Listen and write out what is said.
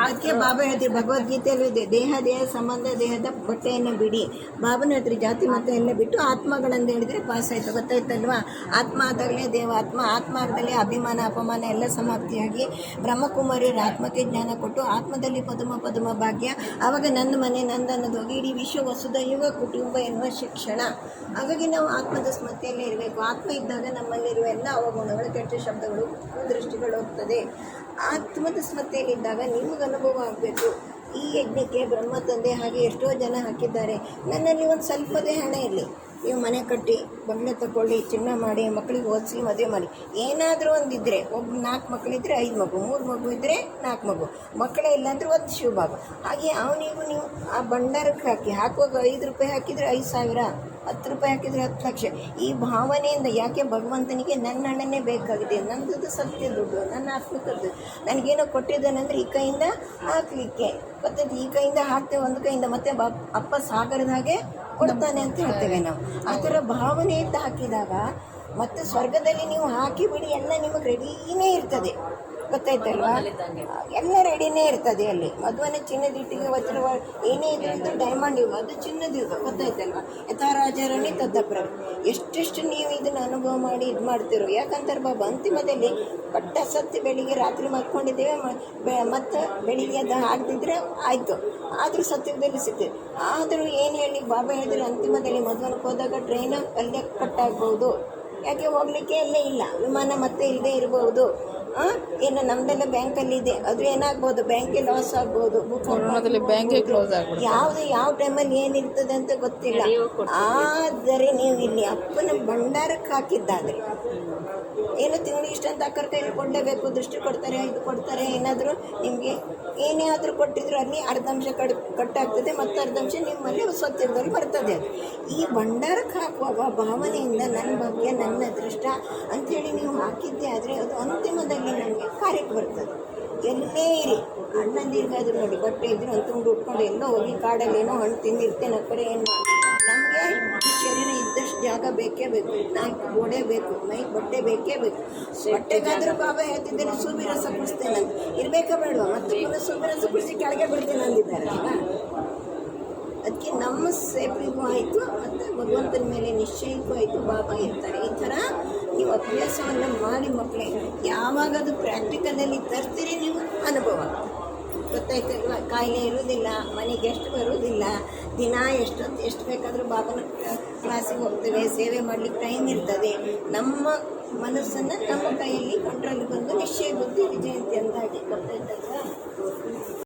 ಅದಕ್ಕೆ ಬಾಬಾ ಹೇಳ್ತೀವಿ, ಭಗವದ್ಗೀತೆಯಲ್ಲೂ ಇದೆ, ದೇಹ ಸಂಬಂಧ, ದೇಹದ ಬಟ್ಟೆಯನ್ನು ಬಿಡಿ. ಬಾಬನ ಹೇಳ್ತೀರಿ ಜಾತಿ ಮತ ಎಲ್ಲ ಬಿಟ್ಟು ಆತ್ಮಗಳಂದು ಹೇಳಿದ್ರೆ ಪಾಸ್ ಆಯ್ತು. ಗೊತ್ತಾಯ್ತಲ್ವಾ? ಆತ್ಮ ಆದಾಗಲೇ ದೇವಾತ್ಮ, ಆತ್ಮ ಆಗದಲ್ಲೇ ಅಭಿಮಾನ ಅಪಮಾನ ಎಲ್ಲ ಸಮಾಪ್ತಿಯಾಗಿ ಬ್ರಹ್ಮಕುಮಾರಿಯರ ಆತ್ಮಕ್ಕೆ ಜ್ಞಾನ ಕೊಟ್ಟು ಆತ್ಮದಲ್ಲಿ ಪದುಮ ಭಾಗ್ಯ. ಆವಾಗ ನನ್ನ ಮನೆ ನಂದನ್ನೋದು ಹೋಗಿ ಇಡೀ ವಿಶ್ವ ವಸುದೈವ ಕುಟುಂಬ ಎನ್ನುವ ಶಿಕ್ಷಣ. ಹಾಗಾಗಿ ನಾವು ಆತ್ಮದ ಸ್ಮೃತಿಯಲ್ಲೇ ಇರಬೇಕು. ಆತ್ಮ ಇದ್ದಾಗ ನಮ್ಮಲ್ಲಿರುವ ಎಲ್ಲ ಅವಗುಣಗಳು, ಕೆಟ್ಟ ಶಬ್ದಗಳು, ದೃಷ್ಟಿಗಳು ಹೋಗ್ತದೆ. ಆತ್ಮದ ಸ್ಮೃತಿಯಲ್ಲಿದ್ದಾಗ ನಿಮಗೆ ಅನುಭವ ಆಗಬೇಕು. ಈ ಯಜ್ಞಕ್ಕೆ ಬ್ರಹ್ಮ ತಂದೆ ಹಾಗೆ ಎಷ್ಟೋ ಜನ ಹಾಕಿದ್ದಾರೆ. ನನ್ನಲ್ಲಿ ಒಂದು ಸ್ವಲ್ಪದೇ ಹಣ ಇರಲಿ, ನೀವು ಮನೆ ಕಟ್ಟಿ, ಬಂಗ್ಲೆ ತಗೊಳ್ಳಿ, ಚಿನ್ನ ಮಾಡಿ, ಮಕ್ಕಳಿಗೆ ಓದಿಸಿ, ಮದುವೆ ಮಾಡಿ, ಏನಾದರೂ ಒಂದಿದ್ದರೆ, 4 ಮಕ್ಕಳಿದ್ರೆ 5 ಮಗು, 3 ಮಗು ಇದ್ದರೆ 4 ಮಗು, ಮಕ್ಕಳೇ ಇಲ್ಲಾಂದರೆ ಒಂದು ಶಿವಭಾಗ. ಹಾಗೆ ಅವನಿಗೂ ನೀವು ಆ ಭಂಡಾರಕ್ಕೆ ಹಾಕುವಾಗ 5 ರೂಪಾಯಿ ಹಾಕಿದರೆ 5,000, 10 ರೂಪಾಯಿ ಹಾಕಿದರೆ 10 ಲಕ್ಷ. ಈ ಭಾವನೆಯಿಂದ, ಯಾಕೆ ಭಗವಂತನಿಗೆ ನನ್ನ ಹಣನೇ ಬೇಕಾಗಿದೆ, ನನ್ನದು ಸತ್ಯ ದುಡ್ಡು, ನನ್ನ ಆತ್ಮಕದ್ದು, ನನಗೇನೋ ಕೊಟ್ಟಿದ್ದಾನೆಂದರೆ ಈ ಕೈಯಿಂದ ಹಾಕಲಿಕ್ಕೆ ಗೊತ್ತೈತೆ. ಈ ಕೈಯಿಂದ ಹಾಕ್ತೇವೆ, ಒಂದು ಕೈಯಿಂದ ಮತ್ತೆ ಅಪ್ಪ ಸಾಗರದ ಹಾಗೆ ಕೊಡ್ತಾನೆ ಅಂತ ಹೇಳ್ತೇವೆ ನಾವು. ಆ ಥರ ಭಾವನೆಯಿಂದ ಹಾಕಿದಾಗ ಮತ್ತು ಸ್ವರ್ಗದಲ್ಲಿ ನೀವು ಹಾಕಿಬಿಡಿ, ಎಲ್ಲ ನಿಮಗೆ ರೆಡಿನೇ ಇರ್ತದೆ. ಗೊತ್ತಾಯ್ತಲ್ವಾ? ಎಲ್ಲ ರೆಡಿನೇ ಇರ್ತದೆ ಅಲ್ಲಿ. ಮದುವೆ ಚಿನ್ನದ ಇಟ್ಟಿಗೆ ವಜ್ರ ಏನೇ ಇದೆ ಅಂತ ಡೈಮಂಡ್ ಯುಗ, ಅದು ಚಿನ್ನದ ಯುಗ. ಗೊತ್ತಾಯ್ತಲ್ವಾ? ಯಥಾರಾಜರಣಿ ತದ್ದಪ್ರ. ಎಷ್ಟೆಷ್ಟು ನೀವು ಇದನ್ನು ಅನುಭವ ಮಾಡಿ ಇದು ಮಾಡ್ತಿರೋ. ಯಾಕಂತಾರೆ ಬಾಬಾ ಅಂತಿಮದಲ್ಲಿ ಪಟ್ಟ ಸತ್ತಿ ಬೆಳಿಗ್ಗೆ ರಾತ್ರಿ ಮಲ್ಕೊಂಡಿದ್ದೇವೆ, ಮತ್ತು ಬೆಳಿಗ್ಗೆ ಅದು ಆಗದಿದ್ರೆ ಆಯಿತು, ಆದರೂ ಸತ್ಯದಲ್ಲಿ ಸಿಗ್ತದೆ. ಆದರೂ ಏನು ಹೇಳಿ ಬಾಬಾ ಹೇಳಿದ್ರೆ, ಅಂತಿಮದಲ್ಲಿ ಮದುವೆಗೆ ಹೋದಾಗ ಟ್ರೈನ್ ಅಲ್ಲೇ ಕಟ್ಟಾಗ್ಬೋದು. ಯಾಕೆ ಹೋಗಲಿಕ್ಕೆ ಎಲ್ಲೇ ಇಲ್ಲ, ವಿಮಾನ ಮತ್ತೆ ಇಲ್ಲದೆ ಇರ್ಬೋದು. ಏನು ನಮ್ದೆಲ್ಲ ಬ್ಯಾಂಕಲ್ಲಿ ಇದೆ, ಅದು ಏನಾಗ್ಬೋದು, ಬ್ಯಾಂಕೇ ಲಾಸ್ ಆಗ್ಬೋದು, ಬ್ಯಾಂಕೇ ಕ್ಲೋಸ್ ಆಗ್ಬೋದು. ಯಾವ ಟೈಮಲ್ಲಿ ಏನಿರ್ತದೆ ಅಂತ ಗೊತ್ತಿಲ್ಲ. ಆದರೆ ನೀವು ಇಲ್ಲಿ ಅಪ್ಪನ ಭಂಡಾರಕ್ಕೆ ಹಾಕಿದ್ದಾದರೆ ಏನು ತಿಂಗಳಿಗೆ ಇಷ್ಟ ಅಂತ ಅಕ್ಕರ ಕೈಲಿ ಕೊಡಲೇಬೇಕು. ದೃಷ್ಟಿ ಕೊಡ್ತಾರೆ, ಇದು ಕೊಡ್ತಾರೆ, ಏನಾದರೂ ನಿಮಗೆ ಏನೇ ಆದರೂ ಕೊಟ್ಟಿದ್ರು ಅಲ್ಲಿ ಅರ್ಧಾಂಶ ಕಟ್ಟಾಗ್ತದೆ, ಮತ್ತು ಅರ್ಧಾಂಶ ನಿಮ್ಮಲ್ಲಿ ಸ್ವಚ್ಛದಲ್ಲಿ ಬರ್ತದೆ. ಅದು ಈ ಭಂಡಾರಕ್ಕೆ ಹಾಕುವಾಗ ಭಾವನೆಯಿಂದ ನನ್ನ ಭಾಗ್ಯ, ನನ್ನ ಅದೃಷ್ಟ ಅಂಥೇಳಿ ನೀವು ಹಾಕಿದ್ದೆ ಆದರೆ ಅದು ಅಂತಿಮದಲ್ಲಿ ನಮಗೆ ಕಾರ್ಯಕ್ಕೆ ಬರ್ತದೆ. ಎಲ್ಲೇ ಇರಿ, ಅಣ್ಣಂದಿರ್ಗಾದ್ರು ನೋಡಿ, ಬಟ್ಟೆ ಇದ್ರು ಅಂತ ಉಟ್ಕೊಂಡು ಎಲ್ಲೋ ಹೋಗಿ ಕಾಡಲ್ಲಿ ಏನೋ ಹಣ್ಣು ತಿಂದಿರ್ತೇನೆ, ಅಕ್ಕರೆ ಏನು ನಮಗೆ ಈ ಶರೀರ ಇದ್ದಷ್ಟು ಜಾಗ ಬೇಕೇ ಬೇಕು, 4 ಗೋಡೆ ಬೇಕು, ಮೈ ಬಟ್ಟೆ ಬೇಕೇ ಬೇಕು. ಬಟ್ಟೆಗಾದರೂ ಬಾಬಾ ಹೇಳ್ತಿದ್ದೇನೆ ಸೂಬಿ ರಸ ಕುಡಿಸ್ತೇನೆ ಅಂತ, ಇರಬೇಕಾ ಬೇಡವಾ? ಮತ್ತು ಪುನಃ ಸೂಬಿ ರಸ ಕುಡಿಸಿ ಕೆಳಗೆ ಬಿಡ್ತೇನೆ ಅಂದಿದ್ದಾರಲ್ವ. ಅದಕ್ಕೆ ನಮ್ಮ ಸೇಫ್ಟಿಗೂ ಆಯಿತು, ಮತ್ತು ಭಗವಂತನ ಮೇಲೆ ನಿಶ್ಚಯಕ್ಕೂ ಆಯಿತು, ಬಾಬಾ ಇರ್ತಾರೆ. ಈ ಥರ ನೀವು ಅಭ್ಯಾಸವನ್ನು ಮಾಡಿ ಮಕ್ಕಳೇ, ಯಾವಾಗ ಅದು ಪ್ರಾಕ್ಟಿಕಲಲ್ಲಿ ತರ್ತೀರಿ ನೀವು ಅನುಭವ. ಗೊತ್ತಾಯ್ತಲ್ವ? ಕಾಯಿಲೆ ಇರುವುದಿಲ್ಲ, ಮನೆಗೆ ಎಷ್ಟು ಬರುವುದಿಲ್ಲ, ದಿನ ಎಷ್ಟು ಬೇಕಾದರೂ ಬಾಬನ ಕ್ಲಾಸಿಗೆ ಹೋಗ್ತೇವೆ, ಸೇವೆ ಮಾಡಲಿಕ್ಕೆ ಟೈಮ್ ಇರ್ತದೆ. ನಮ್ಮ ಮನಸ್ಸನ್ನು ನಮ್ಮ ಕೈಯಲ್ಲಿ ಕಂಟ್ರೋಲ್ ಬಂದು ನಿಶ್ಚಯ ಬುದ್ಧಿ ವಿಜಯಂತಿ ಅಂದಾಗಿ. ಗೊತ್ತಾಯ್ತಲ್ವ?